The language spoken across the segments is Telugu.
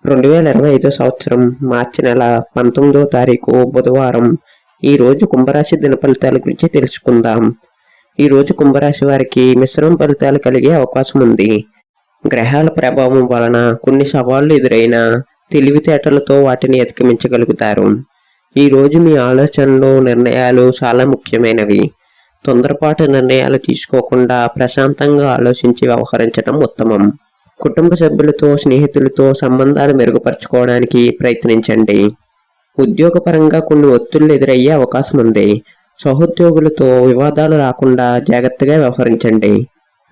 2025 సంవత్సరం మార్చి నెల 19వ తారీఖు బుధవారం. ఈరోజు కుంభరాశి దిన ఫలితాల గురించి తెలుసుకుందాం. ఈరోజు కుంభరాశి వారికి మిశ్రమ ఫలితాలు కలిగే అవకాశం ఉంది. గ్రహాల ప్రభావం వలన కొన్ని సవాళ్లు ఎదురైనా తెలివితేటలతో వాటిని అధిగమించగలుగుతారు. ఈరోజు మీ ఆలోచనలు, నిర్ణయాలు చాలా ముఖ్యమైనవి. తొందరపాటు నిర్ణయాలు తీసుకోకుండా ప్రశాంతంగా ఆలోచించి వ్యవహరించడం ఉత్తమం. కుటుంబ సభ్యులతో, స్నేహితులతో సంబంధాలు మెరుగుపరచుకోవడానికి ప్రయత్నించండి. ఉద్యోగపరంగా కొన్ని ఒత్తిళ్లు ఎదురయ్యే అవకాశం ఉంది. సహోద్యోగులతో వివాదాలు రాకుండా జాగ్రత్తగా వ్యవహరించండి.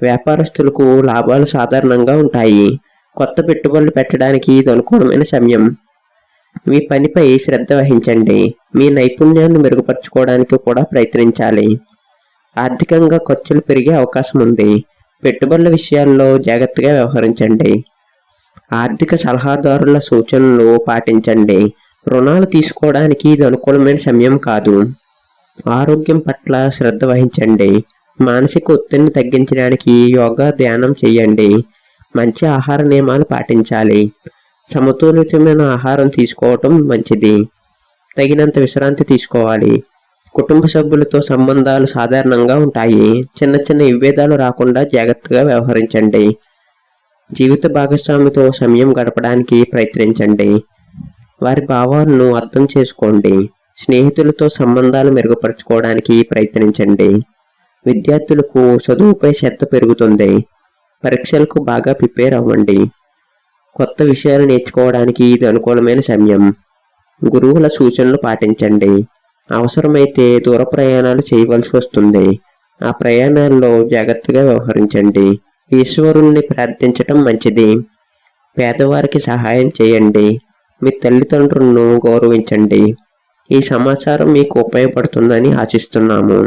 వ్యాపారస్తులకు లాభాలు సాధారణంగా ఉంటాయి. కొత్త పెట్టుబడులు పెట్టడానికి ఇది అనుకూలమైన సమయం. మీ పనిపై శ్రద్ధ వహించండి. మీ నైపుణ్యాన్ని మెరుగుపరచుకోవడానికి కూడా ప్రయత్నించాలి. ఆర్థికంగా ఖర్చులు పెరిగే అవకాశం ఉంది. పెట్టుబడుల విషయాల్లో జాగ్రత్తగా వ్యవహరించండి. ఆర్థిక సలహాదారుల సూచనలు పాటించండి. రుణాలు తీసుకోవడానికి ఇది అనుకూలమైన సమయం కాదు. ఆరోగ్యం పట్ల శ్రద్ధ వహించండి. మానసిక ఒత్తిడిని తగ్గించడానికి యోగా, ధ్యానం చేయండి. మంచి ఆహార నియమాలు పాటించాలి. సమతులితమైన ఆహారం తీసుకోవటం మంచిది. తగినంత విశ్రాంతి తీసుకోవాలి. కుటుంబ సభ్యులతో సంబంధాలు సాధారణంగా ఉంటాయి. చిన్న చిన్న విభేదాలు రాకుండా జాగ్రత్తగా వ్యవహరించండి. జీవిత భాగస్వామితో సమయం గడపడానికి ప్రయత్నించండి. వారి భావాలను అర్థం చేసుకోండి. స్నేహితులతో సంబంధాలు మెరుగుపరచుకోవడానికి ప్రయత్నించండి. విద్యార్థులకు చదువుపై శ్రద్ధ పెరుగుతుంది. పరీక్షలకు బాగా ప్రిపేర్ అవ్వండి. కొత్త విషయాలు నేర్చుకోవడానికి ఇది అనుకూలమైన సమయం. గురువుల సూచనలు పాటించండి. అవసరమైతే దూర ప్రయాణాలు చేయవలసి వస్తుంది. ఆ ప్రయాణాల్లో జాగ్రత్తగా వ్యవహరించండి. ఈశ్వరుణ్ణి ప్రార్థించటం మంచిది. పేదవారికి సహాయం చేయండి. మీ తల్లిదండ్రులను గౌరవించండి. ఈ సమాచారం మీకు ఉపయోగపడుతుందని ఆశిస్తున్నాము.